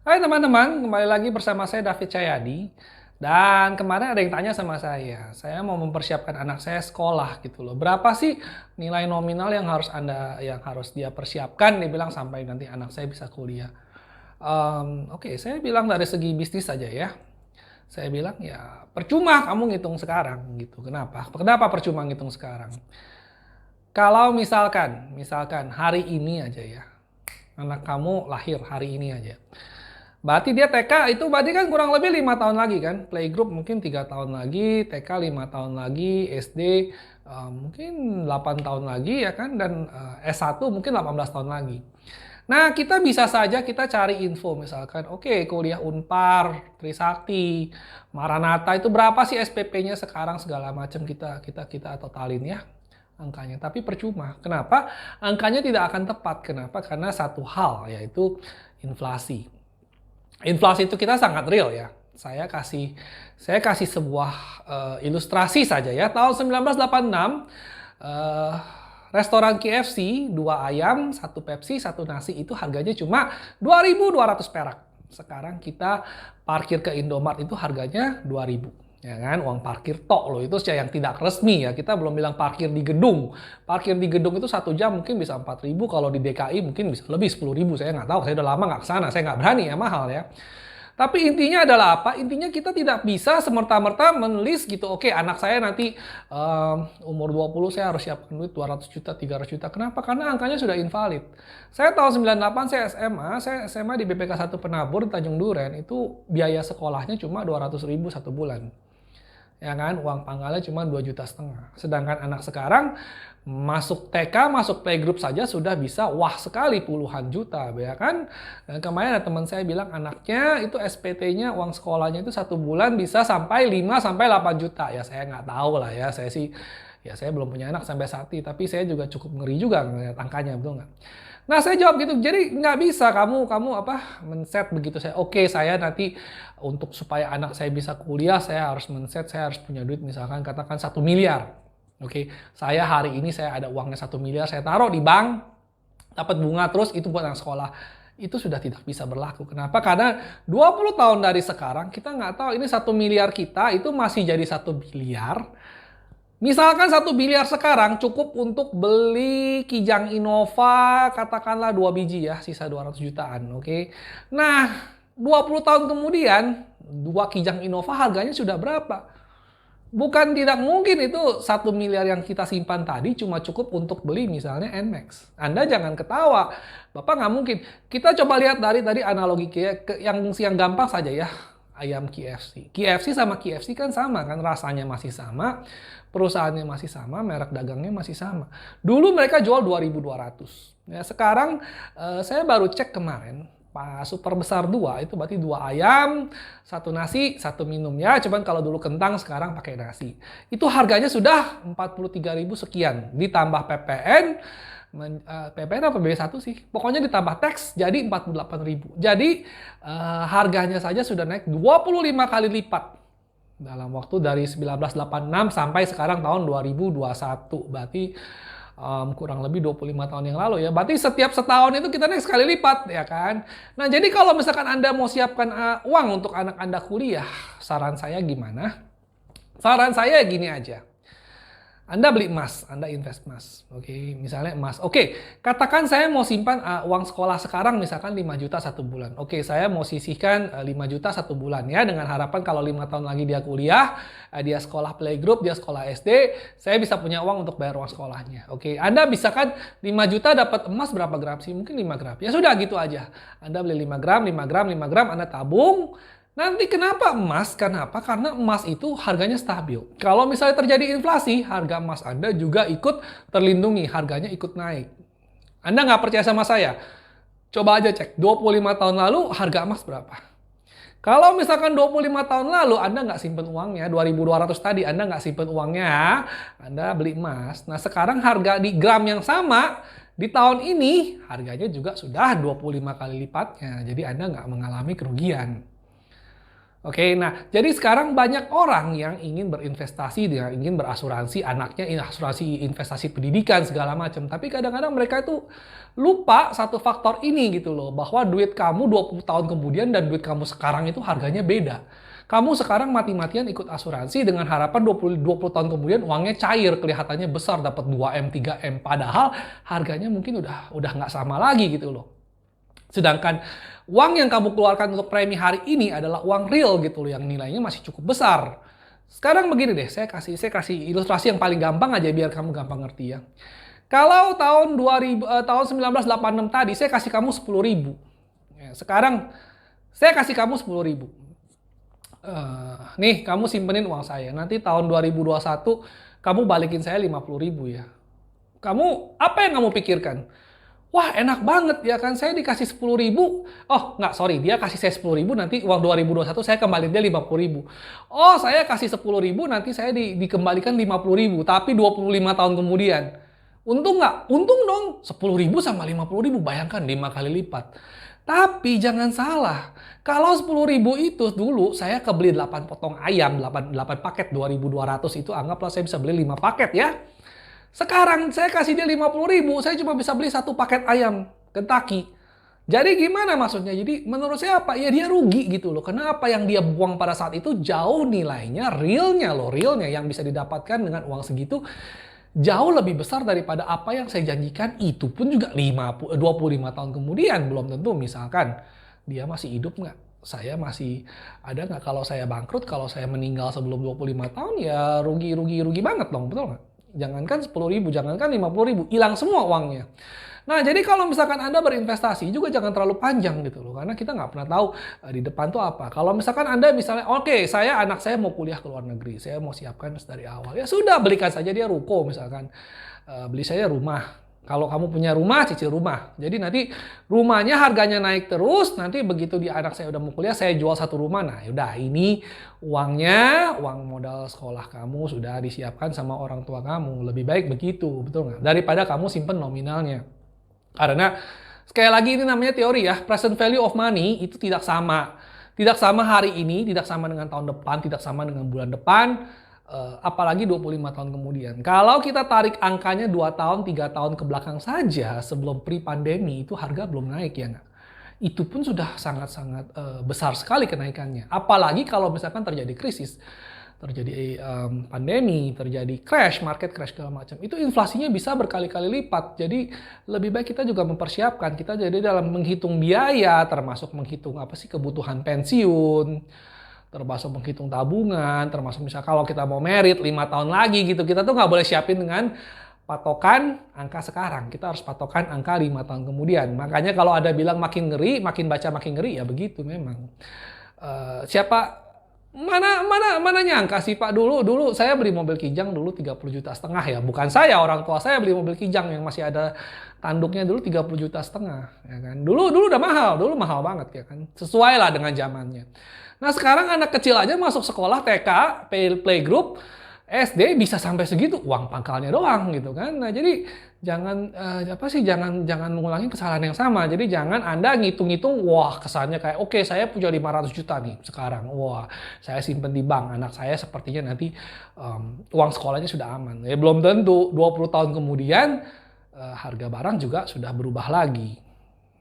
Hai teman-teman, kembali lagi bersama saya David Cahyadi. Dan kemarin ada yang tanya sama saya mau mempersiapkan anak saya sekolah gitu loh. Berapa sih nilai nominal yang harus dia persiapkan? Dia bilang sampai nanti anak saya bisa kuliah. Oke, saya bilang dari segi bisnis saja ya. Saya bilang ya percuma kamu ngitung sekarang gitu. Kenapa? Kenapa percuma ngitung sekarang? Kalau misalkan hari ini aja ya, anak kamu lahir hari ini aja. Berarti dia TK itu berarti kan kurang lebih 5 tahun lagi kan. Playgroup mungkin 3 tahun lagi, TK 5 tahun lagi, SD mungkin 8 tahun lagi ya kan. Dan S1 mungkin 18 tahun lagi. Nah kita bisa saja kita cari info misalkan, oke, kuliah Unpar, Trisakti, Maranatha itu berapa sih SPP-nya sekarang segala macam kita totalin ya angkanya. Tapi percuma. Kenapa? Angkanya tidak akan tepat. Kenapa? Karena satu hal yaitu inflasi. Inflasi itu kita sangat real ya. Saya kasih sebuah ilustrasi saja ya. Tahun 1986 restoran KFC 2 ayam, 1 Pepsi, 1 nasi itu harganya cuma 2.200 perak. Sekarang kita parkir ke Indomaret itu harganya 2.000. Ya kan, uang parkir tok loh, itu yang tidak resmi ya. Kita belum bilang parkir di gedung. Parkir di gedung itu 1 jam mungkin bisa 4.000, kalau di DKI mungkin bisa lebih 10.000. Saya nggak tahu, saya udah lama nggak kesana, saya nggak berani ya, mahal ya. Tapi intinya adalah apa? Intinya kita tidak bisa semerta-merta menulis gitu, oke anak saya nanti umur 20 saya harus siapkan duit 200 juta, 300 juta. Kenapa? Karena angkanya sudah invalid. Saya tahun 98 saya SMA di BPK 1 Penabur di Tanjung Duren, itu biaya sekolahnya cuma 200.000 1 bulan. Ya kan, uang pangkalnya cuma 2,5 juta. Sedangkan anak sekarang masuk TK, masuk playgroup saja sudah bisa wah sekali puluhan juta, ya kan. Dan kemarin ada teman saya bilang anaknya itu SPT-nya, uang sekolahnya itu 1 bulan bisa sampai 5 sampai 8 juta. Ya saya nggak tahu lah ya, saya belum punya anak sampai saat ini, tapi saya juga cukup ngeri juga ngeliat angkanya, betul nggak? Nah saya jawab gitu, jadi nggak bisa kamu men-set begitu. Saya nanti untuk supaya anak saya bisa kuliah, saya harus men-set, saya harus punya duit misalkan katakan 1 miliar. Saya hari ini saya ada uangnya 1 miliar, saya taruh di bank, dapat bunga terus, itu buat anak sekolah. Itu sudah tidak bisa berlaku. Kenapa? Karena 20 tahun dari sekarang kita nggak tahu ini 1 miliar kita itu masih jadi 1 miliar. Misalkan 1 miliar sekarang cukup untuk beli Kijang Innova katakanlah 2 biji ya, sisa 200 jutaan. Nah 20 tahun kemudian 2 Kijang Innova harganya sudah berapa? Bukan tidak mungkin itu 1 miliar yang kita simpan tadi cuma cukup untuk beli misalnya Nmax. Anda jangan ketawa, Bapak nggak mungkin. Kita coba lihat dari tadi analogi yang gampang saja ya. Ayam KFC. KFC sama KFC kan sama kan, rasanya masih sama, perusahaannya masih sama, merek dagangnya masih sama. Dulu mereka jual 2.200. Ya, sekarang saya baru cek kemarin, Pak Super Besar 2 itu berarti 2 ayam, 1 nasi, 1 minum ya. Cuman kalau dulu kentang, sekarang pakai nasi. Itu harganya sudah 43.000 sekian. Ditambah PPN, PPN apa BB1 sih? Pokoknya ditambah teks jadi 48.000. Jadi harganya saja sudah naik 25 kali lipat. Dalam waktu dari 1986 sampai sekarang tahun 2021. Berarti kurang lebih 25 tahun yang lalu ya. Berarti setiap setahun itu kita naik sekali lipat ya kan. Nah jadi kalau misalkan Anda mau siapkan uang untuk anak Anda kuliah, saran saya gimana? Saran saya gini aja. Anda beli emas, Anda invest emas. Misalnya emas. Katakan saya mau simpan uang sekolah sekarang misalkan 5 juta 1 bulan. Saya mau sisihkan 5 juta 1 bulan ya, dengan harapan kalau 5 tahun lagi dia kuliah, dia sekolah playgroup, dia sekolah SD, saya bisa punya uang untuk bayar uang sekolahnya. Anda bisa kan 5 juta dapat emas berapa gram sih? Mungkin 5 gram. Ya sudah gitu aja. Anda beli 5 gram, 5 gram, 5 gram, Anda tabung. Nanti kenapa emas? Kenapa? Karena emas itu harganya stabil. Kalau misalnya terjadi inflasi, harga emas Anda juga ikut terlindungi, harganya ikut naik. Anda nggak percaya sama saya? Coba aja cek, 25 tahun lalu harga emas berapa? Kalau misalkan 25 tahun lalu Anda nggak simpen uangnya, 2.200 tadi Anda nggak simpen uangnya, Anda beli emas. Nah sekarang harga di gram yang sama, di tahun ini harganya juga sudah 25 kali lipatnya. Jadi Anda nggak mengalami kerugian. Oke, nah jadi sekarang banyak orang yang ingin berinvestasi, dia ingin berasuransi anaknya, asuransi investasi pendidikan segala macam. Tapi kadang-kadang mereka itu lupa satu faktor ini gitu loh, bahwa duit kamu 20 tahun kemudian dan duit kamu sekarang itu harganya beda. Kamu sekarang mati-matian ikut asuransi dengan harapan 20 tahun kemudian uangnya cair, kelihatannya besar, dapat 2M, 3M. Padahal harganya mungkin udah nggak sama lagi gitu loh. Sedangkan uang yang kamu keluarkan untuk premi hari ini adalah uang real gitu loh, yang nilainya masih cukup besar. Sekarang begini deh, saya kasih ilustrasi yang paling gampang aja biar kamu gampang ngerti ya. Kalau tahun 1986 tadi saya kasih kamu 10.000. Ya, sekarang saya kasih kamu 10.000. Nih kamu simpenin uang saya. Nanti tahun 2021 kamu balikin saya 50.000 ya. Apa yang kamu pikirkan? Wah enak banget ya kan, saya dikasih 10.000. Oh nggak, sorry, dia kasih saya 10.000, nanti uang 2021 saya kembaliin dia 50.000. Oh saya kasih 10.000, nanti saya dikembalikan 50.000, tapi 25 tahun kemudian. Untung nggak? Untung dong, 10.000 sama 50.000, bayangkan 5 kali lipat. Tapi jangan salah, kalau 10.000 itu dulu saya kebeli 8 potong ayam, 8 paket 2.200 itu anggaplah saya bisa beli 5 paket ya. Sekarang saya kasih dia 50.000, saya cuma bisa beli 1 paket ayam Kentucky. Jadi gimana maksudnya? Jadi menurut saya apa? Ya dia rugi gitu loh. Kenapa yang dia buang pada saat itu jauh nilainya, realnya yang bisa didapatkan dengan uang segitu jauh lebih besar daripada apa yang saya janjikan. Itu pun juga 25 tahun kemudian, belum tentu misalkan dia masih hidup nggak? Saya masih ada nggak? Kalau saya bangkrut, kalau saya meninggal sebelum 25 tahun ya rugi banget dong, betul nggak? Jangankan 10.000, jangankan 50.000, hilang semua uangnya. Nah, jadi kalau misalkan Anda berinvestasi juga jangan terlalu panjang gitu loh. Karena kita nggak pernah tahu di depan tuh apa. Kalau misalkan Anda misalnya, oke, anak saya mau kuliah ke luar negeri. Saya mau siapkan dari awal. Ya sudah, belikan saja dia ruko misalkan. Beli saja rumah. Kalau kamu punya rumah, cicil rumah. Jadi nanti rumahnya harganya naik terus. Nanti begitu anak saya udah mau kuliah, saya jual satu rumah. Nah yaudah, ini uangnya, uang modal sekolah kamu sudah disiapkan sama orang tua kamu. Lebih baik begitu, betul nggak? Daripada kamu simpen nominalnya. Karena sekali lagi ini namanya teori ya. Present value of money itu tidak sama. Tidak sama hari ini, tidak sama dengan tahun depan, tidak sama dengan bulan depan. Apalagi 25 tahun kemudian. Kalau kita tarik angkanya 2 tahun, 3 tahun ke belakang saja sebelum pre-pandemi itu harga belum naik ya nggak? Itu pun sudah sangat-sangat besar sekali kenaikannya. Apalagi kalau misalkan terjadi krisis, terjadi pandemi, terjadi market crash segala macam. Itu inflasinya bisa berkali-kali lipat. Jadi lebih baik kita juga mempersiapkan. Kita jadi dalam menghitung biaya, termasuk menghitung apa sih kebutuhan pensiun, termasuk menghitung tabungan, termasuk misalnya kalau kita mau merit 5 tahun lagi gitu, kita tuh nggak boleh siapin dengan patokan angka sekarang. Kita harus patokan angka 5 tahun kemudian. Makanya kalau ada bilang makin ngeri, makin baca makin ngeri, ya begitu memang. Mana nyangka sih Pak, dulu saya beli mobil Kijang dulu 30,5 juta ya. Bukan saya, orang tua saya beli mobil Kijang yang masih ada tanduknya dulu 30,5 juta ya kan. Dulu udah mahal, dulu mahal banget ya kan. Sesuai lah dengan zamannya. Nah sekarang anak kecil aja masuk sekolah TK, playgroup, SD bisa sampai segitu, uang pangkalnya doang gitu kan. Nah jadi jangan jangan mengulangi kesalahan yang sama. Jadi jangan Anda ngitung-ngitung, wah kesannya kayak oke, saya punya 500 juta nih sekarang. Wah, saya simpen di bank, anak saya sepertinya nanti uang sekolahnya sudah aman. Ya belum tentu, 20 tahun kemudian harga barang juga sudah berubah lagi.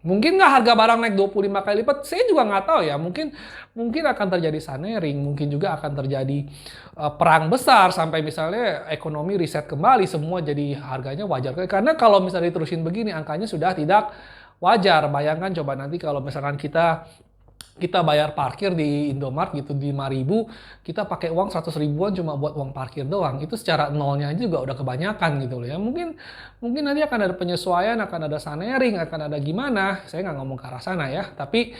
Mungkin nggak harga barang naik 25 kali lipat? Saya juga nggak tahu ya. Mungkin akan terjadi sunering, mungkin juga akan terjadi perang besar sampai misalnya ekonomi riset kembali, semua jadi harganya wajar. Karena kalau misalnya diterusin begini, angkanya sudah tidak wajar. Bayangkan coba nanti kalau misalkan kita bayar parkir di Indomaret gitu di 5.000, kita pakai uang 100 ribuan cuma buat uang parkir doang. Itu secara nolnya aja juga udah kebanyakan gitu loh ya. Mungkin nanti akan ada penyesuaian, akan ada sunering, akan ada gimana. Saya nggak ngomong ke arah sana ya. Tapi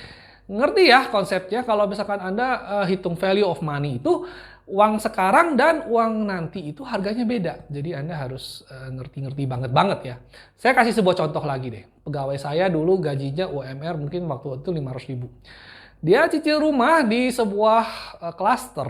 ngerti ya konsepnya, kalau misalkan Anda hitung value of money itu uang sekarang dan uang nanti itu harganya beda. Jadi Anda harus ngerti-ngerti banget ya. Saya kasih sebuah contoh lagi deh. Pegawai saya dulu gajinya UMR mungkin waktu itu 500 ribu. Dia cicil rumah di sebuah klaster.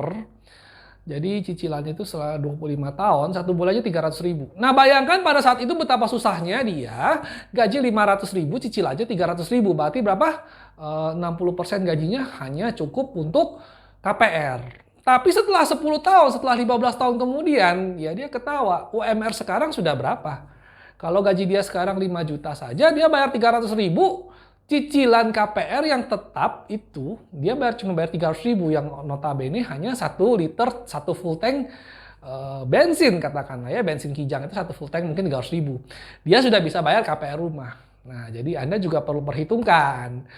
Jadi cicilannya itu setelah 25 tahun, 1 bulannya 300 ribu. Nah bayangkan pada saat itu betapa susahnya dia gaji 500 ribu, cicil aja 300 ribu. Berarti berapa? 60% gajinya hanya cukup untuk KPR. Tapi setelah 10 tahun, setelah 15 tahun kemudian, ya dia ketawa. UMR sekarang sudah berapa? Kalau gaji dia sekarang 5 juta saja, dia bayar 300 ribu. Cicilan KPR yang tetap itu, dia cuma bayar 300 ribu. Yang notabene hanya 1 liter, 1 full tank bensin katakanlah ya. Bensin Kijang itu 1 full tank mungkin 300 ribu. Dia sudah bisa bayar KPR rumah. Nah, jadi Anda juga perlu perhitungkan.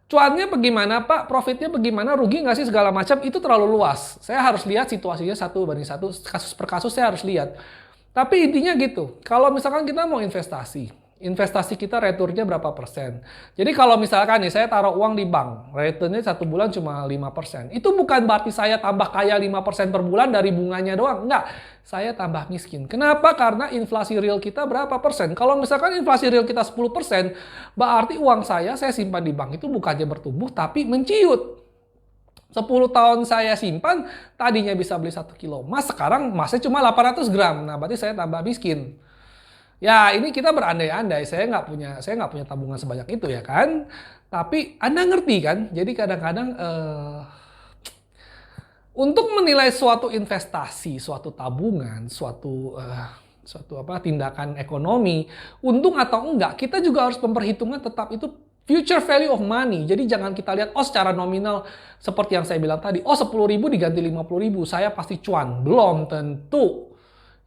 Cuannya bagaimana Pak? Profitnya bagaimana? Rugi nggak sih segala macam? Itu terlalu luas. Saya harus lihat situasinya 1 banding 1, kasus per kasus saya harus lihat. Tapi intinya gitu, kalau misalkan kita mau investasi kita returnnya berapa persen? Jadi kalau misalkan nih saya taruh uang di bank, returnnya 1 bulan cuma 5%. Itu bukan berarti saya tambah kaya 5% per bulan dari bunganya doang. Enggak, saya tambah miskin. Kenapa? Karena inflasi real kita berapa persen? Kalau misalkan inflasi real kita 10%, berarti uang saya simpan di bank itu bukannya bertumbuh tapi menciut. 10 tahun saya simpan, tadinya bisa beli 1 kilo emas, sekarang emasnya cuma 800 gram. Nah, berarti saya tambah miskin. Ya, ini kita berandai-andai. Saya nggak punya tabungan sebanyak itu ya kan. Tapi Anda ngerti kan? Jadi kadang-kadang untuk menilai suatu investasi, suatu tabungan, suatu tindakan ekonomi, untung atau enggak, kita juga harus memperhitungkan tetap itu future value of money. Jadi jangan kita lihat, secara nominal seperti yang saya bilang tadi, 10.000 diganti 50.000, saya pasti cuan. Belum tentu.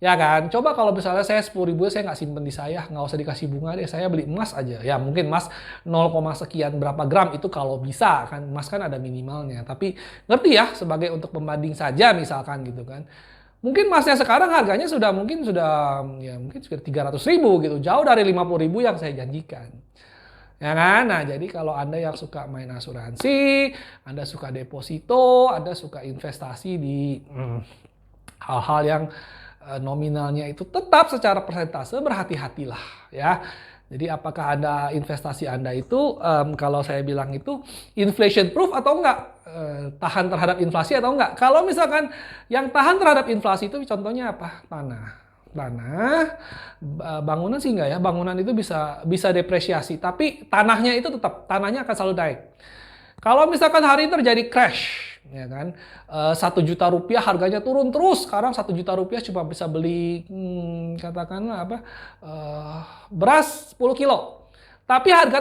Ya kan? Coba kalau misalnya saya 10.000 saya nggak simpen di saya, nggak usah dikasih bunga deh, saya beli emas aja. Ya mungkin emas 0, sekian berapa gram itu kalau bisa kan, emas kan ada minimalnya. Tapi ngerti ya, sebagai untuk pembanding saja misalkan gitu kan. Mungkin emasnya sekarang harganya sudah sekitar 300 ribu gitu, jauh dari 50 ribu yang saya janjikan. Ya kan? Nah, jadi kalau Anda yang suka main asuransi, Anda suka deposito, Anda suka investasi di hal-hal yang nominalnya itu tetap secara persentase, berhati-hatilah ya. Jadi apakah investasi Anda itu kalau saya bilang itu inflation proof atau enggak? Tahan terhadap inflasi atau enggak? Kalau misalkan yang tahan terhadap inflasi itu contohnya apa? Tanah, bangunan sih enggak ya. Bangunan itu bisa depresiasi, tapi tanahnya itu tetap, tanahnya akan selalu naik. Kalau misalkan hari ini terjadi crash, ya kan, 1 juta rupiah harganya turun terus, sekarang 1 juta rupiah cuma bisa beli katakanlah beras 10 kilo. Tapi harga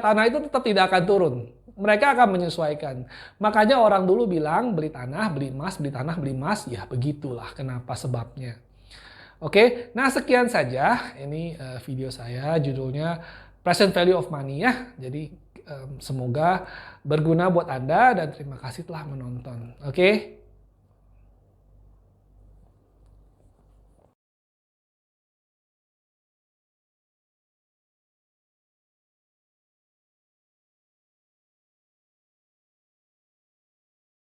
tanah itu tetap tidak akan turun. Mereka akan menyesuaikan. Makanya orang dulu bilang beli tanah, beli emas, beli tanah, beli emas. Ya begitulah kenapa sebabnya. Oke, nah sekian saja ini video saya, judulnya Present Value of Money ya. Jadi semoga berguna buat Anda dan terima kasih telah menonton. Oke.